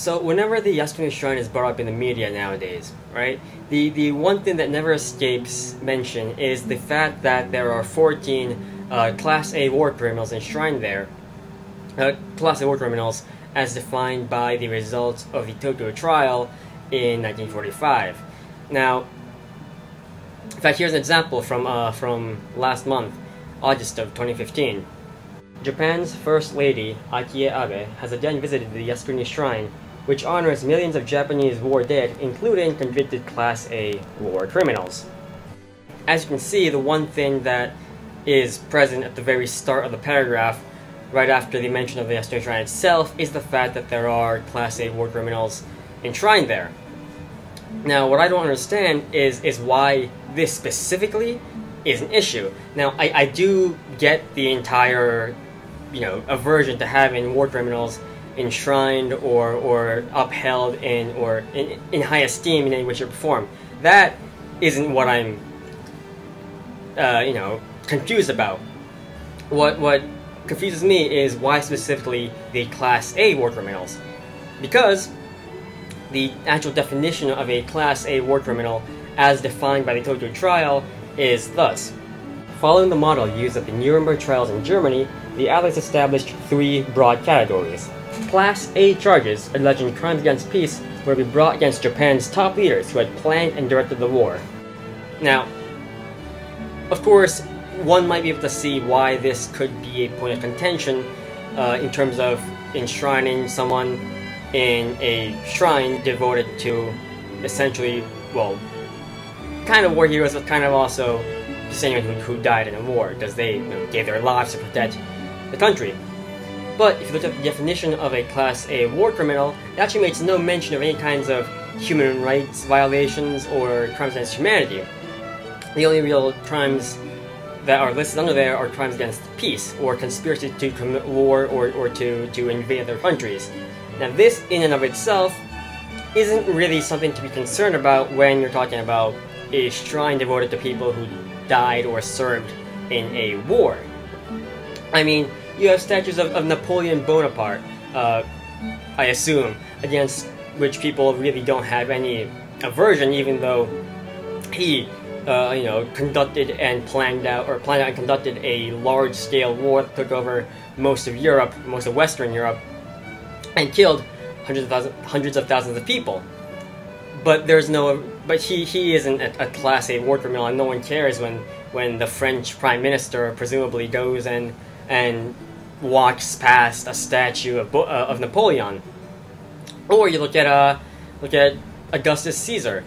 So whenever the Yasukuni Shrine is brought up in the media nowadays, right, the one thing that never escapes mention is the fact that there are 14 Class A war criminals enshrined there. Class A war criminals as defined by the results of the Tokyo trial in 1945. Now, in fact, here's an example from last month, August of 2015. Japan's First Lady, Akie Abe, has again visited the Yasukuni Shrine, which honors millions of Japanese war dead, including convicted Class A war criminals. As you can see, the one thing that is present at the very start of the paragraph, right after the mention of the Yasukuni Shrine itself, is the fact that there are Class A war criminals enshrined there. Now, what I don't understand is why this specifically is an issue. Now, I do get the entire, aversion to having war criminals enshrined or upheld in high esteem in any way, shape, or form. That isn't what I'm, confused about. What confuses me is why specifically the Class A war criminals. Because the actual definition of a Class A war criminal, as defined by the Tokyo trial, is thus. Following the model used at the Nuremberg trials in Germany, the Allies established three broad categories. Class A charges alleging crimes against peace were to be brought against Japan's top leaders who had planned and directed the war. Now, of course, one might be able to see why this could be a point of contention in terms of enshrining someone in a shrine devoted to essentially, well, kind of war heroes, but kind of also just anyone who died in a war, because they gave their lives to protect the country. But if you look at the definition of a Class A war criminal, it actually makes no mention of any kinds of human rights violations or crimes against humanity. The only real crimes that are listed under there are crimes against peace, or conspiracy to commit war or to invade other countries. Now this, in and of itself, isn't really something to be concerned about when you're talking about a shrine devoted to people who died or served in a war. I mean, you have statues of Napoleon Bonaparte, I assume, against which people really don't have any aversion, even though he, conducted and planned out and conducted a large-scale war that took over most of Europe, most of Western Europe, and killed hundreds of thousands of people. But he isn't a Class A war criminal, and no one cares when the French Prime Minister presumably goes and walks past a statue of Napoleon. Or you look at Augustus Caesar.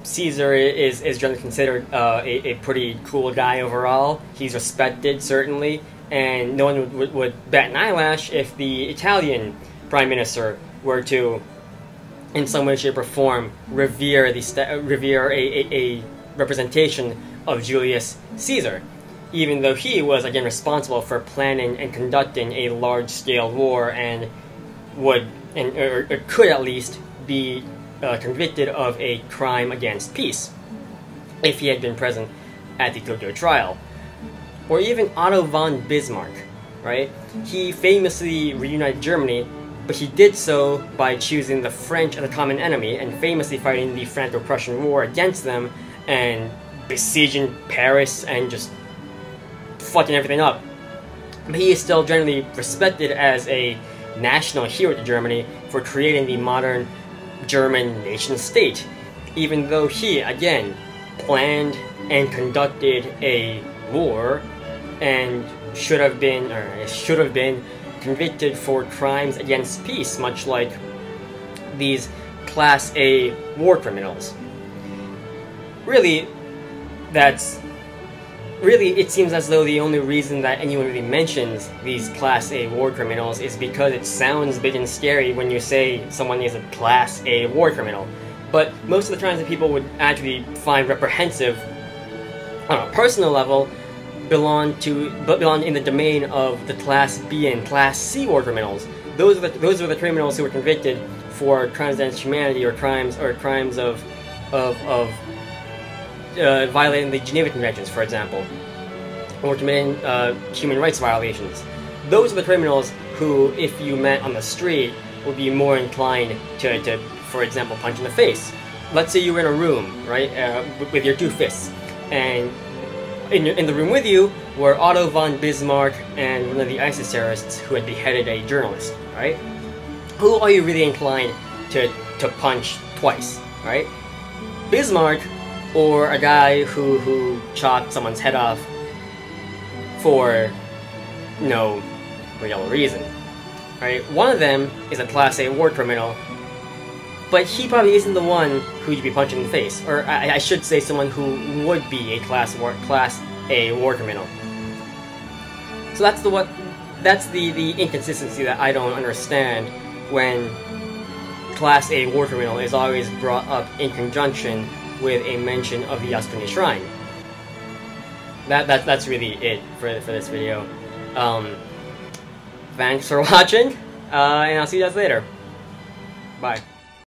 Caesar is generally considered a pretty cool guy overall. He's respected, certainly, and no one would bat an eyelash if the Italian Prime Minister were to, in some way, shape, or form, revere a representation of Julius Caesar, even though he was again responsible for planning and conducting a large-scale war and could at least be convicted of a crime against peace if he had been present at the Tokyo trial. Or even Otto von Bismarck, right? He famously reunited Germany, but he did so by choosing the French as a common enemy and famously fighting the Franco-Prussian War against them and besieging Paris and just fucking everything up. But he is still generally respected as a national hero to Germany for creating the modern German nation-state, even though he, again, planned and conducted a war and should have been convicted for crimes against peace, much like these Class A war criminals. Really, it seems as though the only reason that anyone really mentions these Class A war criminals is because it sounds big and scary when you say someone is a Class A war criminal. But most of the crimes that people would actually find reprehensive on a personal level belong in the domain of the Class B and Class C war criminals. Those were the criminals who were convicted for crimes against humanity or crimes of violating the Geneva Conventions, for example, or committing human rights violations. Those are the criminals who, if you met on the street, would be more inclined to, for example, punch in the face. Let's say you were in a room, right, with your two fists, and in the room with you were Otto von Bismarck and one of the ISIS terrorists who had beheaded a journalist, right? Who are you really inclined to punch twice, right? Bismarck, or a guy who chopped someone's head off for no real reason, right? One of them is a Class A war criminal, but he probably isn't the one who you'd be punching in the face, or I should say someone who would be a Class A war criminal. So that's the inconsistency that I don't understand when Class A war criminal is always brought up in conjunction with a mention of the Yasukuni Shrine. That's really it for this video. Thanks for watching, and I'll see you guys later. Bye.